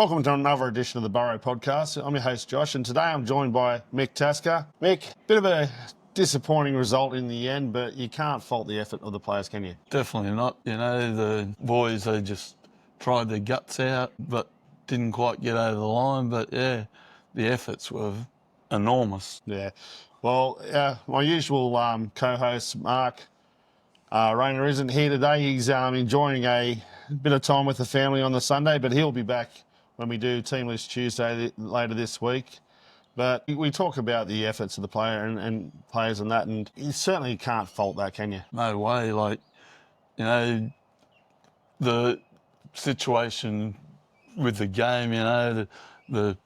Welcome to another edition of the Burrow podcast. I'm your host Josh, and today I'm joined by Mick Tasker. Mick, bit of a disappointing result in the end, but you can't fault the effort of the players, can you? Definitely not. You know, the boys, they just tried their guts out, but didn't quite get over the line. But yeah, the efforts were enormous. Yeah. Well, my usual co-host, Mark Rayner, isn't here today. He's enjoying a bit of time with the family on the Sunday, but he'll be back when we do Team List Tuesday later this week. But we talk about the efforts of the player and players and that, and you certainly can't fault that, can you? No way. Like, you know, the situation with the game, you know, the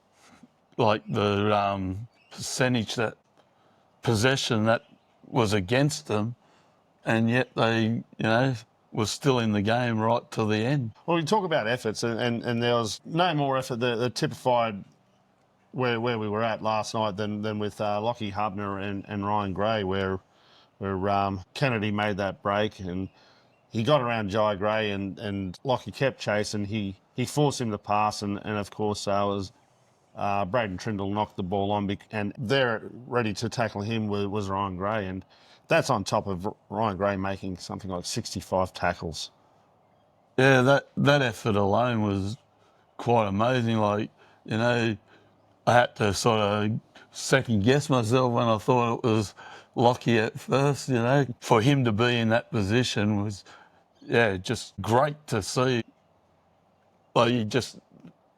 percentage, that possession that was against them, and yet they, you know, were still in the game right till the end. Well, we talk about efforts, and there was no more effort that typified where we were at last night than with Lockie Hubner and Ryan Gray, where Kennedy made that break and he got around Jai Gray and Lockie kept chasing. He forced him to pass, and of course was Braden Trindle knocked the ball on, and there ready to tackle him was Ryan Gray, and that's on top of Ryan Gray making something like 65 tackles. Yeah, that effort alone was quite amazing. Like, you know, I had to sort of second guess myself when I thought it was Lockie at first, you know. For him to be in that position was, yeah, just great to see. Like,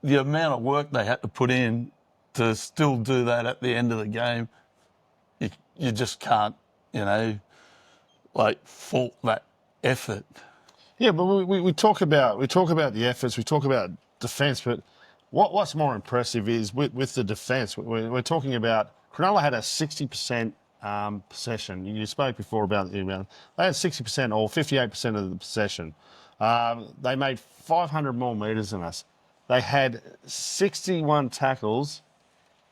the amount of work they had to put in to still do that at the end of the game, you just can't, you know, like, fault that effort. Yeah, but we talk about the efforts, we talk about defence, but what's more impressive is with the defence. We're talking about Cronulla had a 60% possession. You spoke before about they had 60% or 58% of the possession. They made 500 more metres than us. They had 61 tackles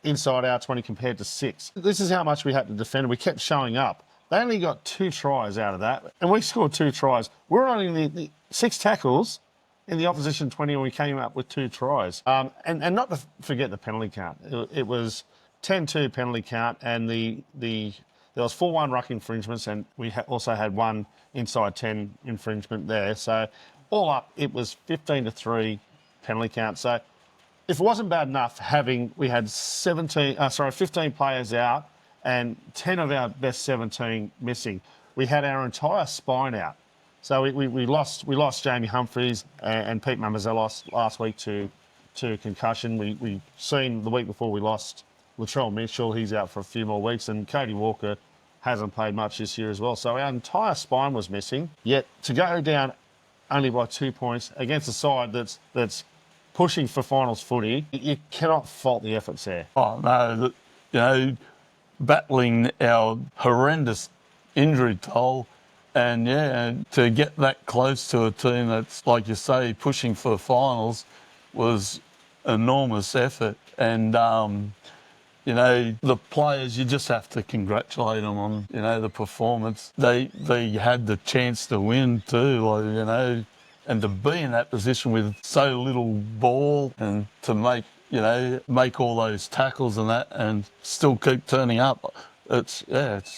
inside our 20 compared to 6. This is how much we had to defend. We kept showing up. They only got 2 tries out of that, and we scored 2 tries. We're only the 6 tackles in the opposition 20, and we came up with 2 tries. And not to forget the penalty count. It was 10-2 penalty count, and there was 4-1 ruck infringements, and we also had 1 inside 10 infringement there. So all up, it was 15-3 penalty count. So if it wasn't bad enough we had 15 players out and 10 of our best 17 missing, we had our entire spine out. So we lost Jamie Humphries and Pete Mamazella last week to concussion. We seen the week before we lost Latrell Mitchell. He's out for a few more weeks, and Cody Walker hasn't played much this year as well. So our entire spine was missing. Yet to go down only by 2 points against a side that's pushing for finals footy, you cannot fault the efforts there. Oh, no, you know, battling our horrendous injury toll, and yeah, to get that close to a team that's, like you say, pushing for finals was enormous effort. And, you know, the players, you just have to congratulate them on, you know, the performance. They had the chance to win too, like, you know, and to be in that position with so little ball and to make all those tackles and that and still keep turning up, it's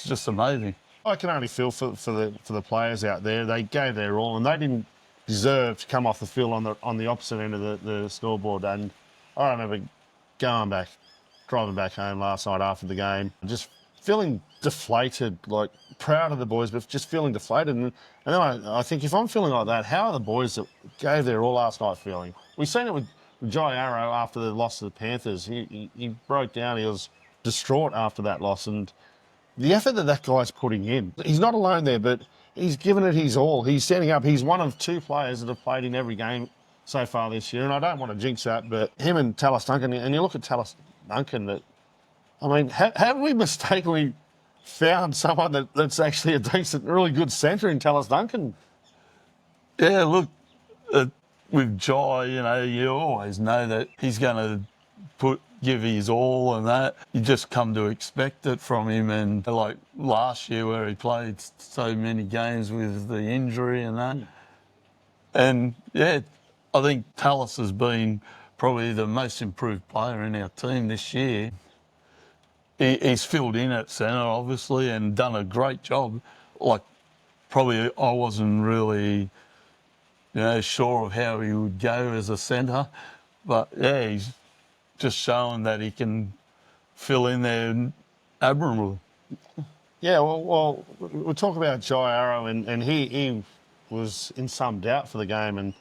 just amazing. I can only feel for the players out there. They gave their all, and they didn't deserve to come off the field on the opposite end of the scoreboard. And I remember driving back home last night after the game, just feeling deflated, like proud of the boys, but just feeling deflated. And then I think, if I'm feeling like that, how are the boys that gave their all last night feeling? We've seen it with Jai Arrow after the loss to the Panthers. He broke down. He was distraught after that loss, and the effort that guy's putting in. He's not alone there, but he's given it his all. He's standing up. He's one of 2 players that have played in every game so far this year, and I don't want to jinx that, but him and Tallis Duncan, and you look at Tallis Duncan, have we mistakenly found someone that's actually a decent, really good centre in Tallis Duncan? Yeah, look, with Jai, you know, you always know that he's going to give his all and that. You just come to expect it from him. And like last year where he played so many games with the injury and that. And yeah, I think Tallis has been probably the most improved player in our team this year. He's filled in at centre, obviously, and done a great job. Like, probably I wasn't really, sure of how he would go as a centre. But, yeah, he's just showing that he can fill in there admirably. Yeah, well, we'll talk about Jai Arrow, and he was in some doubt for the game, and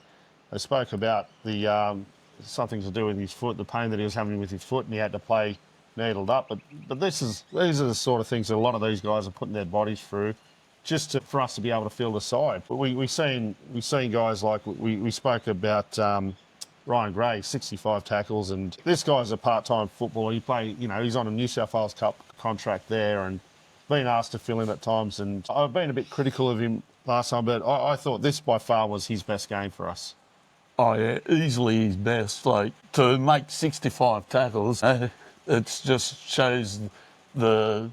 they spoke about the something to do with his foot, the pain that he was having with his foot, and he had to play needled up. But these are the sort of things that a lot of these guys are putting their bodies through, just for us to be able to field the side. But we've seen guys like we spoke about. Ryan Gray, 65 tackles, and this guy's a part-time footballer. He's on a New South Wales Cup contract there, and been asked to fill in at times. And I've been a bit critical of him last time, but I thought this by far was his best game for us. Oh, yeah, easily his best. Like, to make 65 tackles, it just shows the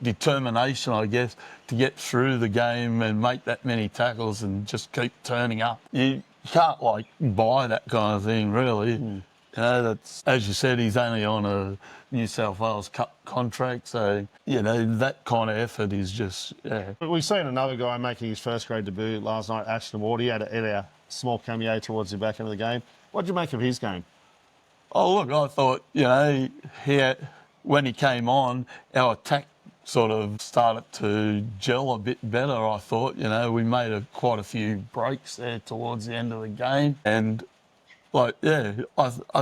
determination, I guess, to get through the game and make that many tackles and just keep turning up. You can't buy that kind of thing, really. That's, as you said, he's only on a New South Wales Cup contract, so that kind of effort is just We've seen another guy making his first grade debut last night, Ashton Ward. He had a small cameo towards the back end of the game. What did you make of his game? Oh, look, I thought, when he came on, our attack sort of started to gel a bit better, I thought. We made quite a few breaks there towards the end of the game. And, I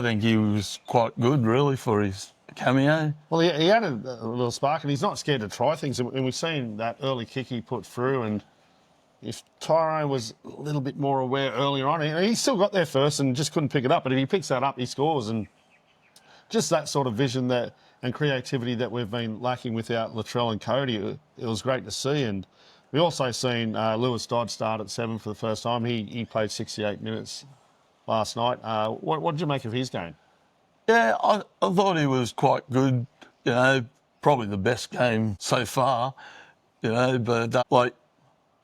think he was quite good, really, for his cameo. Well, he had a little spark, and he's not scared to try things. And we've seen that early kick he put through, and if Tyrone was a little bit more aware earlier on, he still got there first and just couldn't pick it up. But if he picks that up, he scores. And just that sort of vision and creativity that we've been lacking without Latrell and Cody, it was great to see. And we also seen Lewis Dodd start at 7 for the first time. He played 68 minutes last night. What did you make of his game? Yeah, I thought he was quite good. Probably the best game so far. But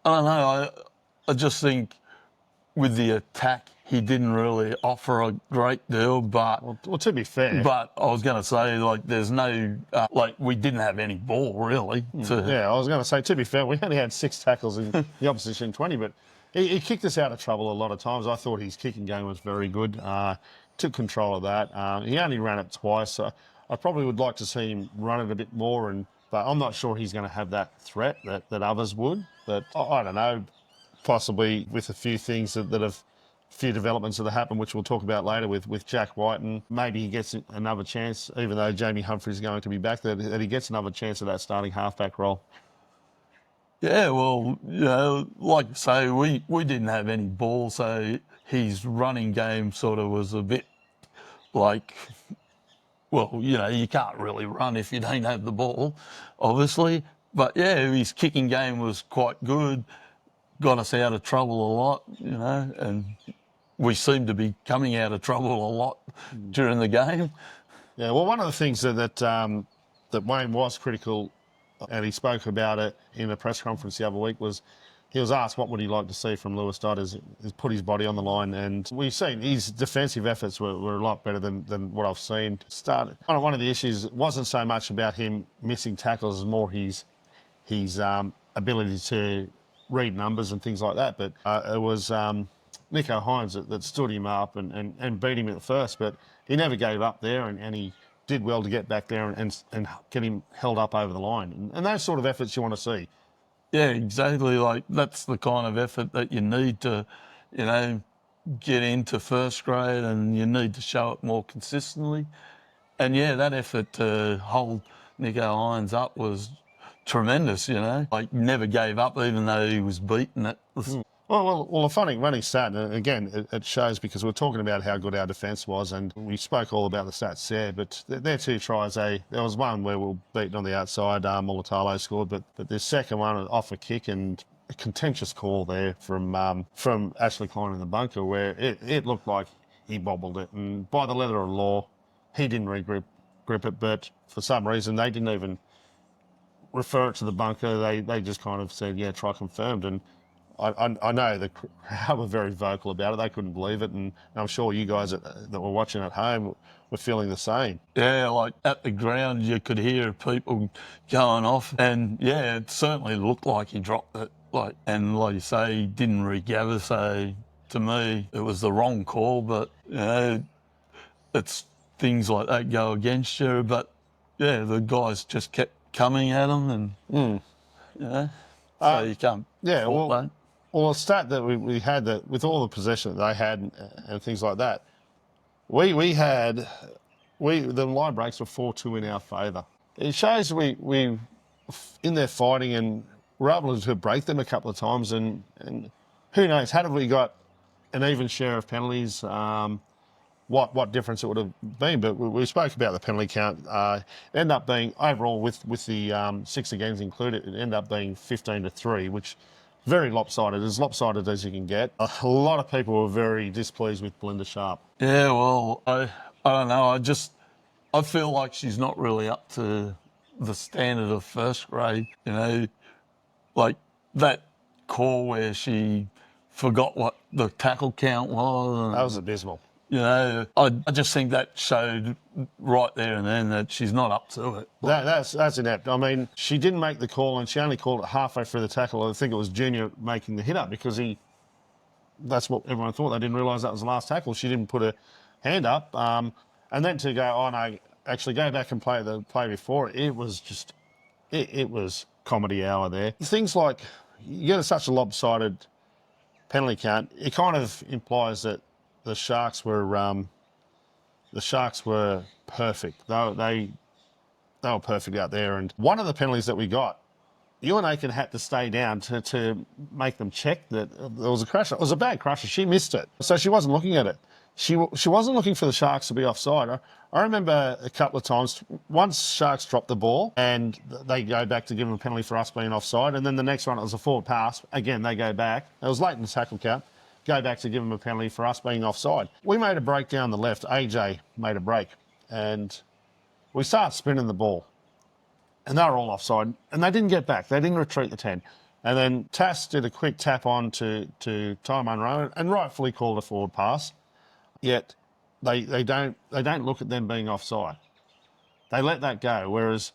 I don't know. I just think with the attack, he didn't really offer a great deal. But well, to be fair, but I was going to say, there's no we didn't have any ball really. Yeah, I was going to say, to be fair, we only had 6 tackles in the opposition 20, but he kicked us out of trouble a lot of times. I thought his kicking game was very good. Took control of that. He only ran it twice. So I probably would like to see him run it a bit more, but I'm not sure he's going to have that threat that others would. But I don't know, possibly with a few things that few developments that have happened, which we'll talk about later with Jack White, and maybe he gets another chance, even though Jamie Humphrey's going to be back, that he gets another chance at that starting halfback role. Yeah, well, like I say, we didn't have any ball, so his running game sort of was a bit you can't really run if you don't have the ball, obviously. But yeah, his kicking game was quite good, got us out of trouble a lot, and we seemed to be coming out of trouble a lot during the game. Yeah, well, one of the things that Wayne was critical, and he spoke about it in a press conference the other week, was he was asked what would he like to see from Lewis Dodd is put his body on the line, and we've seen his defensive efforts were a lot better than what I've seen. One of the issues wasn't so much about him missing tackles, as more his ability to read numbers and things like that. But it was Nico Hines that stood him up and beat him at the first, but he never gave up there, and he did well to get back there and get him held up over the line. And those sort of efforts you want to see. Yeah, exactly. That's the kind of effort that you need to, get into first grade, and you need to show it more consistently. And yeah, that effort to hold Nico Hines up was tremendous, never gave up even though he was beaten at the... Well, a funny stat, and again, it shows because we're talking about how good our defence was, and we spoke all about the stats there, but their 2 tries, there was one where we were beaten on the outside, Mulatalo scored, but the second one off a kick, and a contentious call there from Ashley Klein in the bunker, where it looked like he bobbled it, and by the letter of law, he didn't grip it, but for some reason they didn't even refer it to the bunker. They just kind of said, yeah, try confirmed, and I know the crowd were very vocal about it. They couldn't believe it, and I'm sure you guys that were watching at home were feeling the same. Yeah, like at the ground, you could hear people going off, and yeah, it certainly looked like he dropped it. Like, and like you say, he didn't regather. So to me, it was the wrong call. But you know, it's things like that go against you. But yeah, the guys just kept coming at him, and you know, so you can't Yeah, fault well, that. well, a stat that we had that with all the possession that they had and things like that, we had the line breaks were 4-2 in our favour. It shows we in their fighting and we're able to break them a couple of times and who knows, had we got an even share of penalties, what difference it would have been. But we spoke about the penalty count. It ended up being overall with the 6 games included, it ended up being 15-3, which very lopsided, as lopsided as you can get. A lot of people were very displeased with Belinda Sharp. Yeah, well, I don't know. I feel like she's not really up to the standard of first grade. You know, like that call where she forgot what the tackle count was. That was abysmal. You know, I just think that showed right there and then that she's not up to it. That's inept. I mean, she didn't make the call and she only called it halfway through the tackle. I think it was Junior making the hit up because that's what everyone thought. They didn't realise that was the last tackle. She didn't put her hand up. And then to go, oh no, actually go back and play the play before, it was just, it was comedy hour there. Things like, you get such a lopsided penalty count, it kind of implies that the Sharks were perfect. They were perfect out there. And one of the penalties that we got, Ewan Aiken had to stay down to make them check that there was a crusher. It was a bad crusher. She missed it. So she wasn't looking at it. She wasn't looking for the Sharks to be offside. I remember a couple of times, once Sharks dropped the ball and they go back to give them a penalty for us being offside, and then the next one, it was a forward pass. Again, they go back. It was late in the tackle count. Go back to give them a penalty for us being offside. We made a break down the left. AJ made a break. And we started spinning the ball. And they were all offside. And they didn't get back. They didn't retreat the 10. And then Tass did a quick tap on to Ty Munro and rightfully called a forward pass. Yet they don't look at them being offside. They let that go. Whereas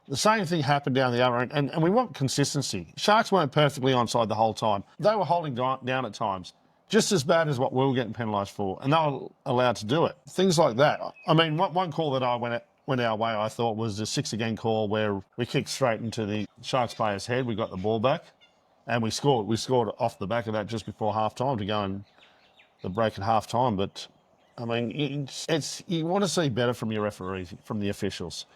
the same thing happened down the other end. And we want consistency. Sharks weren't perfectly onside the whole time. They were holding down at times. Just as bad as what we were getting penalised for, and they were allowed to do it. Things like that. I mean, one call that I went our way, I thought, was the 6-again call where we kicked straight into the Sharks player's head. We got the ball back, and we scored. We scored off the back of that just before half time to go in the break at half time. But I mean, you want to see better from your referees, from the officials.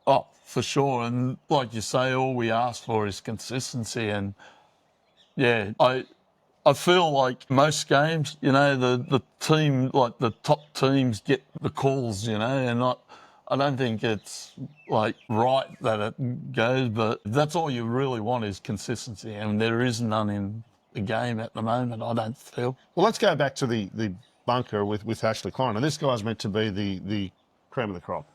Oh, for sure. And like you say, all we ask for is consistency. And yeah, I feel like most games, you know, the team, like the top teams get the calls, you know, and I don't think it's like right that it goes, but that's all you really want is consistency, and there is none in the game at the moment, I don't feel. Well, let's go back to the bunker with Ashley Klein, and this guy's meant to be the cream of the crop.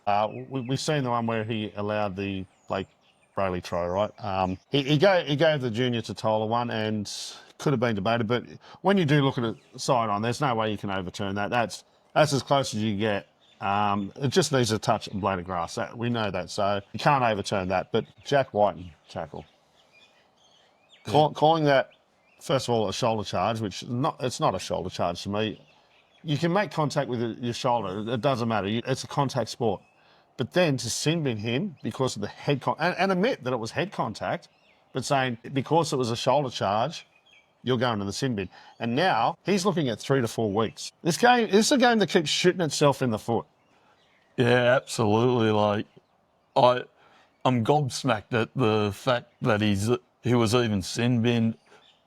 We've seen the one where he allowed the Blake Brayley try, right? He gave the junior to Tola one, and could have been debated, but when you do look at it side on, there's no way you can overturn that. That's as close as you get. It just needs a touch and blade of grass. We know that, so you can't overturn that. But Jack Whiten tackle, calling that first of all a shoulder charge, which it's not a shoulder charge to me. You can make contact with your shoulder; it doesn't matter. It's a contact sport. But then to sin bin him because of the head and admit that it was head contact, but saying because it was a shoulder charge, you're going to the sin bin. And now he's looking at 3 to 4 weeks. This is a game that keeps shooting itself in the foot. Yeah, absolutely. Like, I'm gobsmacked at the fact that he was even sin binned,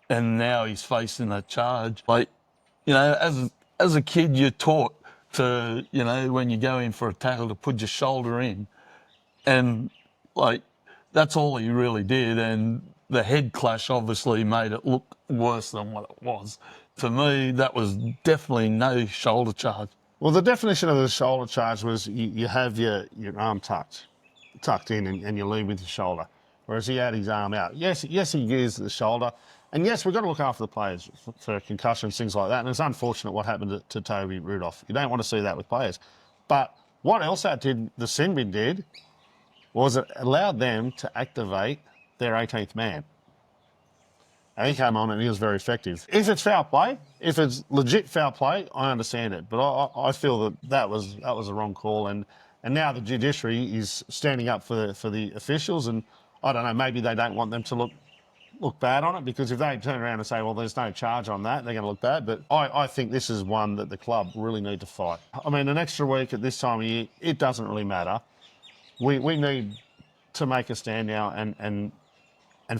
and now he's facing that charge. Like, you know, as a kid, you're taught to, you know, when you go in for a tackle, to put your shoulder in, and like that's all he really did. And the head clash obviously made it look worse than what it was. To me, that was definitely no shoulder charge. Well, the definition of the shoulder charge was you have your arm tucked in and you lead with your shoulder. whereas he had his arm out. Yes, he used the shoulder. And yes, we've got to look after the players for concussions, things like that. And it's unfortunate what happened to Toby Rudolph. You don't want to see that with players. But what else the sin bin did was it allowed them to activate their 18th man. And he came on and he was very effective. If it's foul play, if it's legit foul play, I understand it. But I feel that was the wrong call. And now the judiciary is standing up for the officials. And I don't know, maybe they don't want them to look bad on it, because if they turn around and say, well, there's no charge on that, they're going to look bad. But I think this is one that the club really need to fight. I mean, an extra week at this time of year, it doesn't really matter. We need to make a stand now and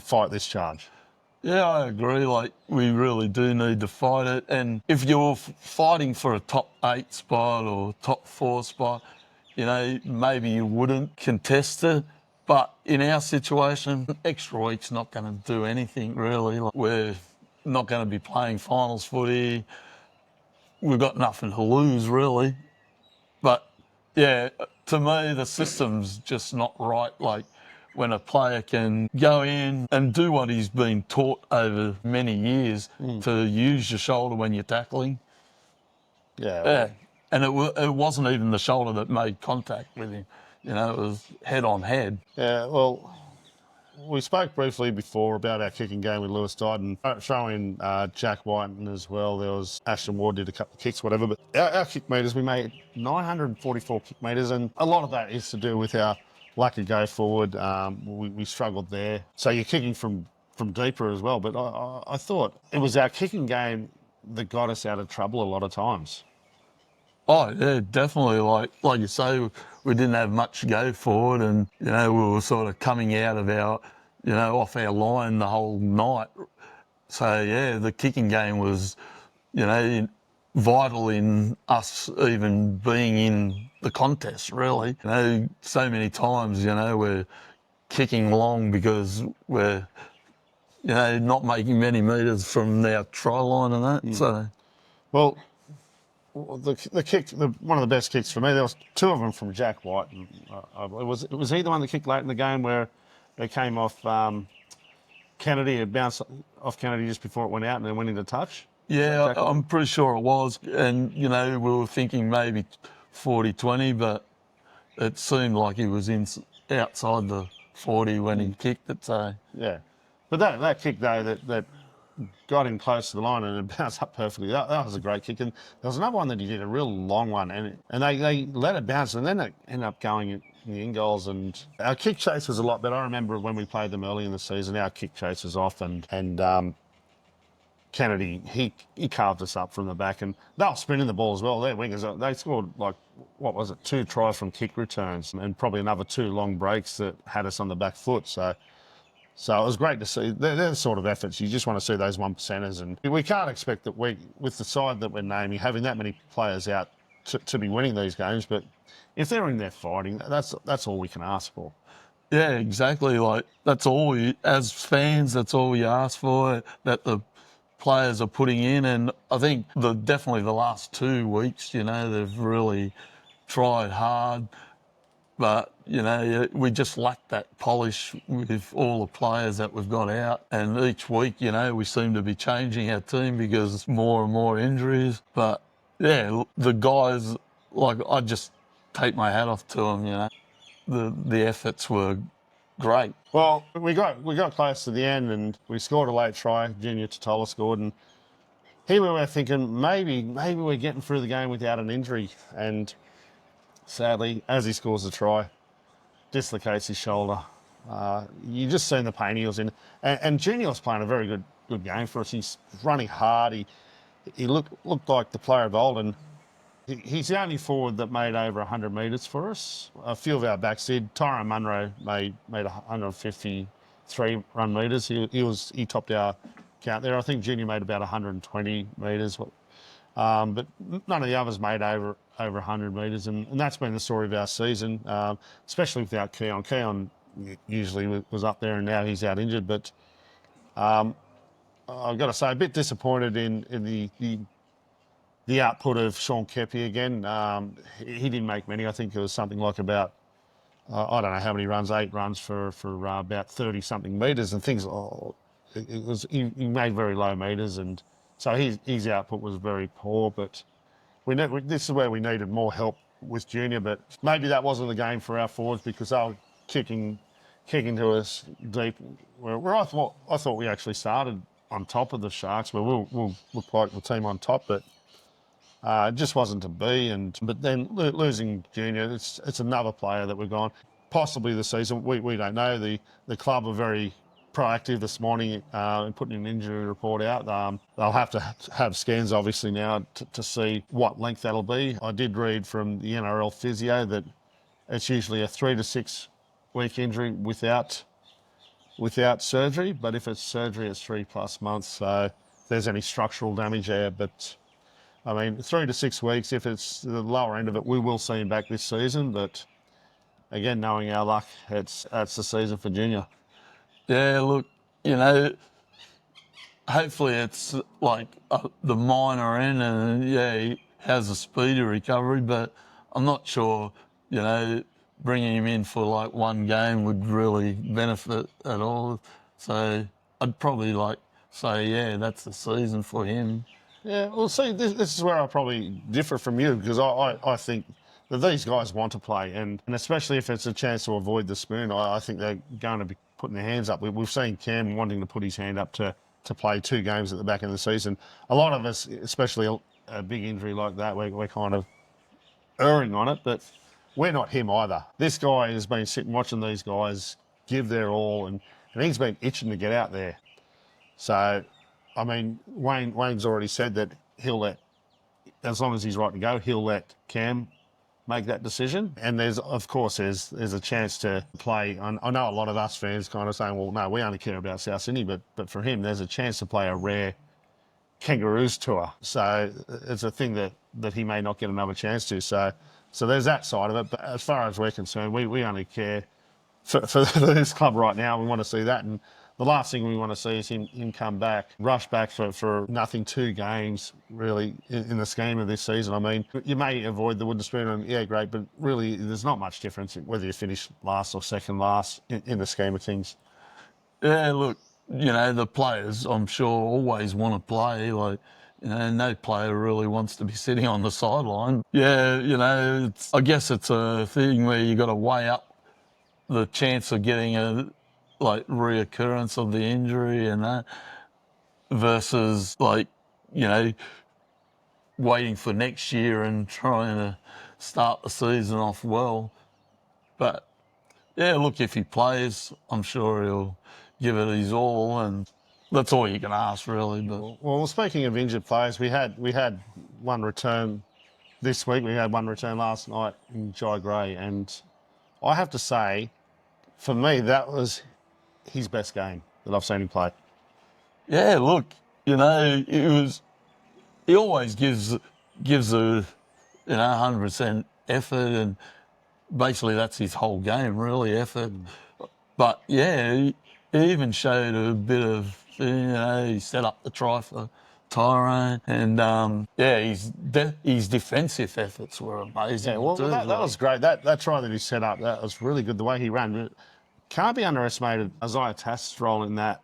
fight this charge. Yeah, I agree. Like, we really do need to fight it. And if you're fighting for a top 8 spot or top 4 spot, you know, maybe you wouldn't contest it. But in our situation, extra week's not going to do anything really. Like, we're not going to be playing finals footy. We've got nothing to lose really. But yeah, to me, the system's just not right. Like, when a player can go in and do what he's been taught over many years to use your shoulder when you're tackling. Yeah. Yeah. And it wasn't even the shoulder that made contact with him. You know, it was head on head. Yeah, well, we spoke briefly before about our kicking game with Lewis Dyden. Throw in Jack Whiten as well. There was Ashton Ward did a couple of kicks, whatever. But our kick meters, we made 944 kick meters, and a lot of that is to do with our lack of go forward. We struggled there. So you're kicking from deeper as well. But I thought it was our kicking game that got us out of trouble a lot of times. Oh yeah, definitely. Like you say, we didn't have much to go forward, and you know, we were sort of coming out of our, you know, off our line the whole night. So yeah, the kicking game was, you know, vital in us even being in the contest. Really, you know, so many times, you know, we're kicking long because we're, you know, not making many metres from our try line and that. So, well. The kick, one of the best kicks for me, there was 2 of them from Jack White. And, was he the one that kicked late in the game where they came off Kennedy, it bounced off Kennedy just before it went out and then went into touch? yeah, I'm pretty sure it was. And, you know, we were thinking maybe 40-20, but it seemed like he was outside the 40 when he kicked it. So, yeah. But that kick, though, that got him close to the line and it bounced up perfectly. That was a great kick. And there was another one that he did, a real long one, and they let it bounce, and then it ended up going in the in goals. And our kick chase was a lot better. I remember when we played them early in the season, our kick chase was off, and Kennedy, he carved us up from the back, and they were spinning the ball as well. Their wingers, they scored like, what was it, 2 tries from kick returns and probably another 2 long breaks that had us on the back foot. So it was great to see. They're the sort of efforts you just want to see, those 1%ers. And we can't expect that with the side that we're naming, having that many players out to be winning these games. But if they're in there fighting, that's all we can ask for. yeah, exactly. Like, that's all as fans, that's all we ask for, that the players are putting in. And I think definitely the last 2 weeks, you know, they've really tried hard. But, you know, we just lack that polish with all the players that we've got out. And each week, you know, we seem to be changing our team because more and more injuries. But, yeah, the guys, like, I just take my hat off to them, you know. The efforts were great. Well, we got close to the end and we scored a late try. Junior Totola scored, and here we were thinking maybe we're getting through the game without an injury. And sadly, as he scores a try, dislocates his shoulder. You just seen the pain he was in. And Junior was playing a very good game for us. He's running hard. He looked like the player of old, and he's the only forward that made over 100 metres for us. A few of our backs did. Tyrone Munro made 153 run metres. He topped our count there. I think Junior made about 120 metres. But none of the others made over 100 metres, and that's been the story of our season, especially without Keon. Keon usually was up there, and now he's out injured. But I've got to say, a bit disappointed in the output of Sean Kepi again. He didn't make many. I think it was something like about I don't know how many runs, 8 runs for about 30 something metres and things. He made very low metres, and so his output was very poor. But this is where we needed more help with Junior. But maybe that wasn't the game for our forwards because they were kicking to us deep. Where I thought we actually started on top of the Sharks, where we'll look like the team on top, but. It just wasn't to be, but then losing Junior, it's another player that we've gone. Possibly the season, we don't know. The club are very proactive this morning in putting an injury report out. They'll have to have scans obviously now to see what length that'll be. I did read from the NRL physio that it's usually a 3 to 6 week injury without surgery, but if it's surgery, it's 3+ months. So if there's any structural damage there, but. I mean, 3 to 6 weeks, if it's the lower end of it, we will see him back this season. But again, knowing our luck, that's the season for Junior. Yeah, look, hopefully it's like the minor end and, he has a speedy recovery, but I'm not sure, bringing him in for like one game would really benefit at all. So I'd probably say, that's the season for him. Yeah, well, see, this is where I probably differ from you because I think that these guys want to play, and especially if it's a chance to avoid the spoon, I think they're going to be putting their hands up. We've seen Cam wanting to put his hand up to play 2 games at the back end of the season. A lot of us, especially a big injury like that, we're kind of erring on it, but we're not him either. This guy has been sitting watching these guys give their all, and he's been itching to get out there. So, I mean, Wayne's already said that he'll let, as long as he's right to go, he'll let Cam make that decision. And there's a chance to play. I know a lot of us fans kind of saying, well, no, we only care about South Sydney, but for him, there's a chance to play a rare Kangaroos tour. So it's a thing that he may not get another chance to. So there's that side of it. But as far as we're concerned, we only care for this club right now. We want to see that. And the last thing we want to see is him come back, rush back for nothing, 2 games, really, in the scheme of this season. I mean, you may avoid the wooden spoon, and yeah, great, but really there's not much difference whether you finish last or second last in the scheme of things. Yeah, look, the players, I'm sure, always want to play. No player really wants to be sitting on the sideline. Yeah, I guess it's a thing where you got to weigh up the chance of getting a reoccurrence of the injury and that versus waiting for next year and trying to start the season off well. But yeah, look, if he plays, I'm sure he'll give it his all, and that's all you can ask, really. But well, speaking of injured players, we had one return this week. We had one return last night in Jai Gray, and I have to say, for me, that was his best game that I've seen him play. Yeah, look, he always gives a 100% effort, and basically that's his whole game, really, effort. But yeah, he even showed a bit of, he set up the try for Tyrone, and his defensive efforts were amazing. Yeah, well, that was great. That try that he set up, that was really good. The way he ran, can't be underestimated. Isaiah Tass's role in that,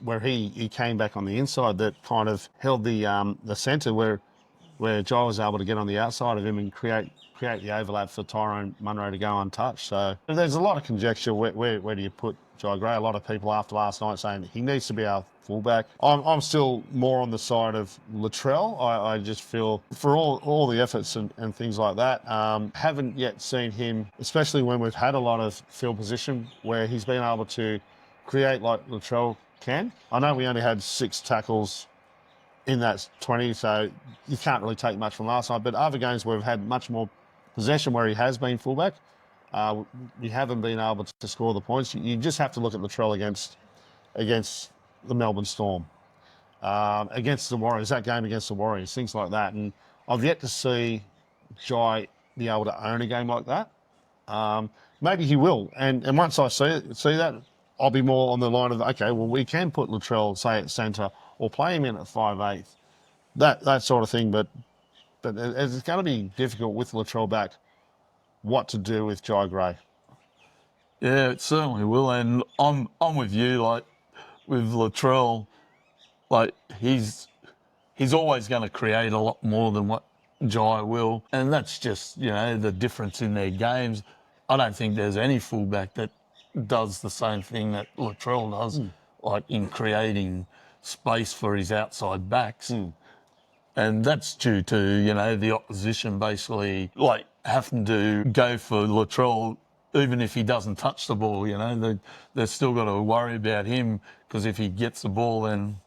where he came back on the inside, that kind of held the centre where Jai was able to get on the outside of him and create the overlap for Tyrone Munro to go untouched. So there's a lot of conjecture. Where do you put Jai Gray? A lot of people after last night saying he needs to be our fullback. I'm still more on the side of Latrell. I just feel for all the efforts and things like that, haven't yet seen him, especially when we've had a lot of field position where he's been able to create like Latrell can. I know we only had 6 tackles in that 20, so you can't really take much from last night. But other games where we've had much more possession where he has been fullback, we haven't been able to score the points. You just have to look at Latrell against the Melbourne Storm, against the Warriors, that game against the Warriors, things like that. And I've yet to see Jai be able to own a game like that. Maybe he will. And once I see that, I'll be more on the line of, okay, well, we can put Latrell, say, at centre or play him in at 5'8", that sort of thing. But it's going to be difficult with Latrell back what to do with Jai Gray. Yeah, it certainly will. And I'm with you. Like with Latrell, like he's always going to create a lot more than what Jai will, and that's just the difference in their games. I don't think there's any fullback that does the same thing that Latrell does, like in creating space for his outside backs. And that's due to, the opposition basically like having to go for Latrell even if he doesn't touch the ball, they've still got to worry about him because if he gets the ball, then,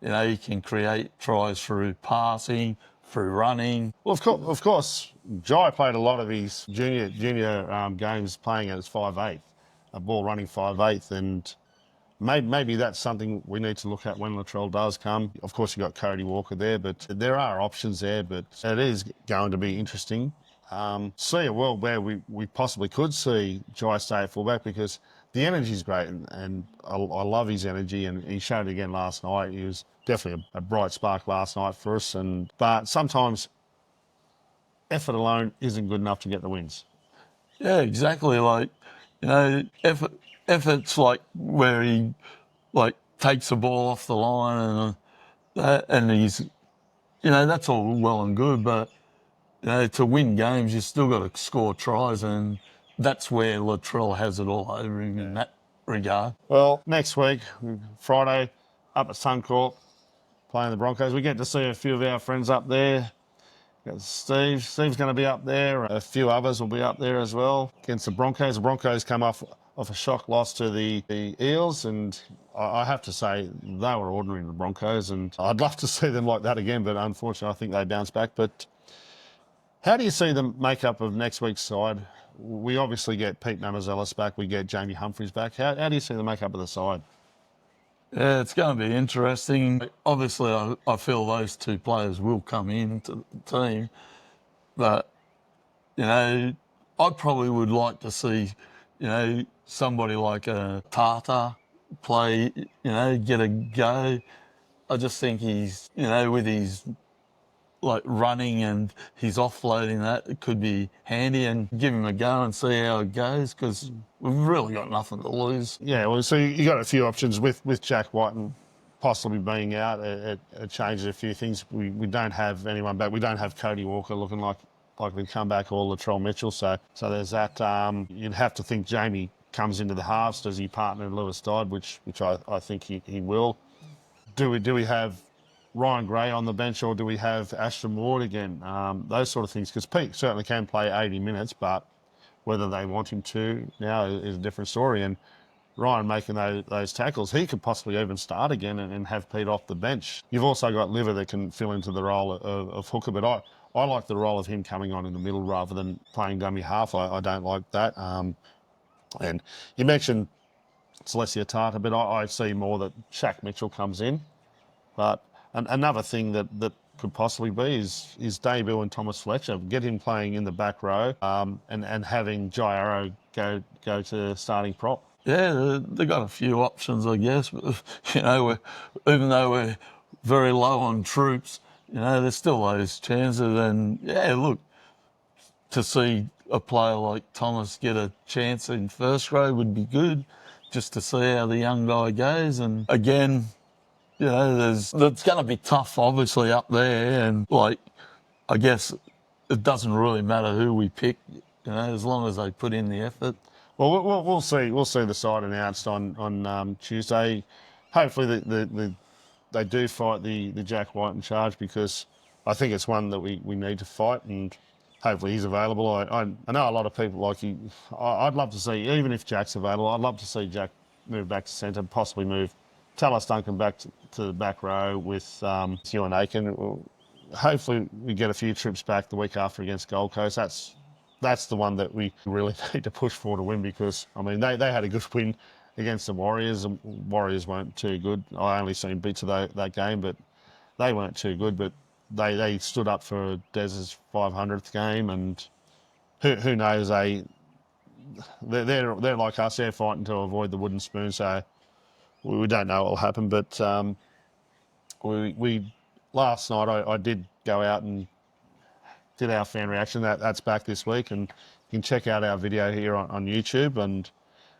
he can create tries through passing, through running. Well, of course, Jai played a lot of his junior games playing as 5'8", a ball running 5'8", and maybe that's something we need to look at when Latrell does come. Of course, you've got Cody Walker there, but there are options there, but it is going to be interesting. See a world where we possibly could see Jai stay at fullback because the energy is great and I love his energy and he showed it again last night. He was definitely a bright spark last night for us. But sometimes effort alone isn't good enough to get the wins. Yeah, exactly. Like, effort's like where he like takes the ball off the line and and he's, that's all well and good, but to win games, you still got to score tries, and that's where Latrell has it all over him in that regard. Well, next week, Friday, up at Suncorp, playing the Broncos. We get to see a few of our friends up there. Got Steve. Steve's going to be up there. A few others will be up there as well against the Broncos. The Broncos come off a shock loss to the Eels, and I have to say they were ordinary, the Broncos, and I'd love to see them like that again, but unfortunately I think they bounce back. But how do you see the makeup of next week's side? We obviously get Pete Namazelis back. We get Jamie Humphries back. How do you see the makeup of the side? Yeah, it's going to be interesting. Obviously, I feel those two players will come into the team, but I probably would like to see, somebody like a Tata play, get a go. I just think he's, with his like running and his offloading that, it could be handy and give him a go and see how it goes because we've really got nothing to lose. Yeah, well, so you got a few options with Jack White and possibly being out. It changes a few things. We don't have anyone back. We don't have Cody Walker looking like we'd come back or Latrell Mitchell. So there's that. You'd have to think Jamie comes into the halves. Does he partner Lewis Dodd, which I think he will. Do we have Ryan Gray on the bench or do we have Ashton Ward again? Those sort of things because Pete certainly can play 80 minutes, but whether they want him to now is a different story. And Ryan making those tackles, he could possibly even start again and have Pete off the bench. You've also got Liver that can fill into the role of hooker, but I like the role of him coming on in the middle rather than playing dummy half. I don't like that. And you mentioned Celestia Tata, but I see more that Shaq Mitchell comes in. But another thing that could possibly be is debut and Thomas Fletcher. Get him playing in the back row and having Jai Arrow go to starting prop. Yeah, they got a few options, I guess. But, even though we're very low on troops, there's still those chances. And yeah, look, to see a player like Thomas get a chance in first row would be good, just to see how the young guy goes. And again, it's going to be tough, obviously, up there. And like, I guess it doesn't really matter who we pick, as long as they put in the effort. Well, we'll see. We'll see the side announced on Tuesday. Hopefully, they do fight the Jack White in charge because I think it's one that we need to fight, and hopefully he's available. I know a lot of people like you. I'd love to see, even if Jack's available, I'd love to see Jack move back to centre, possibly move Talis Duncan back to the back row with Ewan Aiken. Hopefully, we get a few trips back the week after against Gold Coast. That's the one that we really need to push for to win because, I mean, they had a good win against the Warriors. The Warriors weren't too good. I only seen bits of that game, but they weren't too good. But they stood up for Dez's 500th game, and who knows? They're like us. They're fighting to avoid the wooden spoon. So we don't know what will happen. But we last night I did go out and did our fan reaction. That's back this week, and you can check out our video here on YouTube. And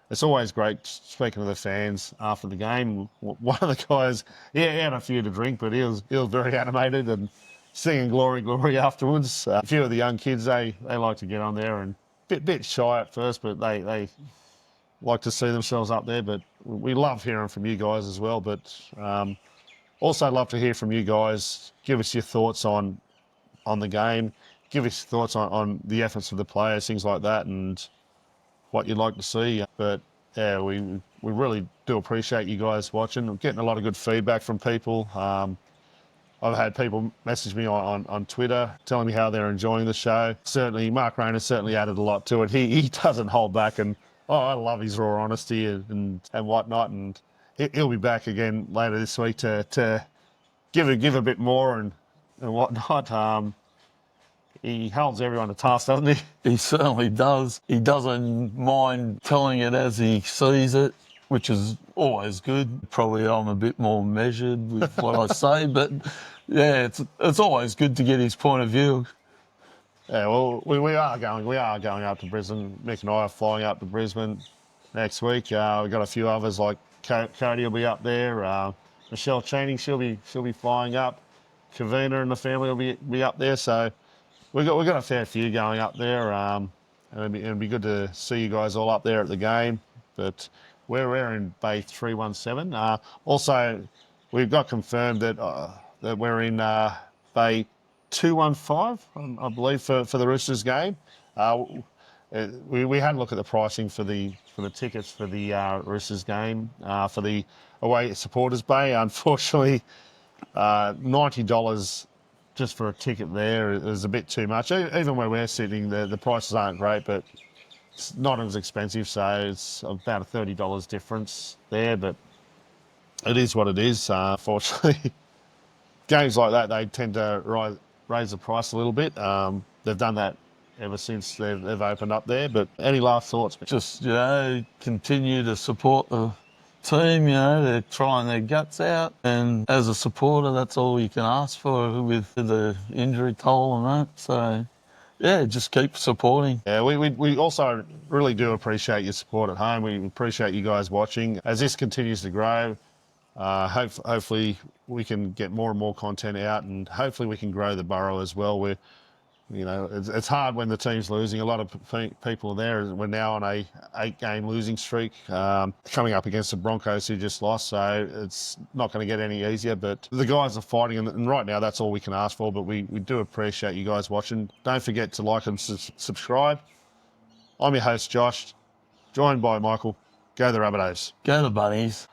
it's always great speaking to the fans after the game. One of the guys, he had a few to drink, but he was very animated and singing "Glory, Glory" afterwards. A few of the young kids, they like to get on there and bit shy at first, but they like to see themselves up there. But we love hearing from you guys as well. But also love to hear from you guys. Give us your thoughts on the game. Give us your thoughts on the efforts of the players, things like that, and what you'd like to see. But yeah, we really do appreciate you guys watching. We're getting a lot of good feedback from people. I've had people message me on Twitter telling me how they're enjoying the show. Certainly, Mark Rayner certainly added a lot to it. He doesn't hold back, and I love his raw honesty and whatnot. And he'll be back again later this week to give a bit more and whatnot. He holds everyone to task, doesn't he? He certainly does. He doesn't mind telling it as he sees it, which is always good. Probably I'm a bit more measured with what I say, but yeah, it's always good to get his point of view. Yeah, well, we are going up to Brisbane. Mick and I are flying up to Brisbane next week. We've got a few others like Cody will be up there. Michelle Channing, she'll be flying up. Kavina and the family will be up there. So we've got a fair few going up there. And it'd be good to see you guys all up there at the game. But we're in Bay 317. Also, we've got confirmed that we're in Bay 215, I believe, for the Roosters game. We had a look at the pricing for the tickets for the Roosters game for the away supporters bay. Unfortunately, $90 just for a ticket there is a bit too much. Even where we're sitting, the prices aren't great, but it's not as expensive, so it's about a $30 difference there. But it is what it is. Unfortunately, games like that, they tend to raise the price a little bit. They've done that ever since they've opened up there. But any last thoughts? Just, continue to support the team. They're trying their guts out. And as a supporter, that's all you can ask for with the injury toll and that. So, yeah, just keep supporting. Yeah, we also really do appreciate your support at home. We appreciate you guys watching. As this continues to grow, hopefully we can get more and more content out, and hopefully we can grow the Burrow as well. It's hard when the team's losing. A lot of people are there. We're now on a 8-game losing streak, coming up against the Broncos who just lost, so it's not going to get any easier. But the guys are fighting, and right now that's all we can ask for. But we do appreciate you guys watching. Don't forget to like and subscribe. I'm your host, Josh, joined by Michael. Go the Rabbitohs. Go the Bunnies.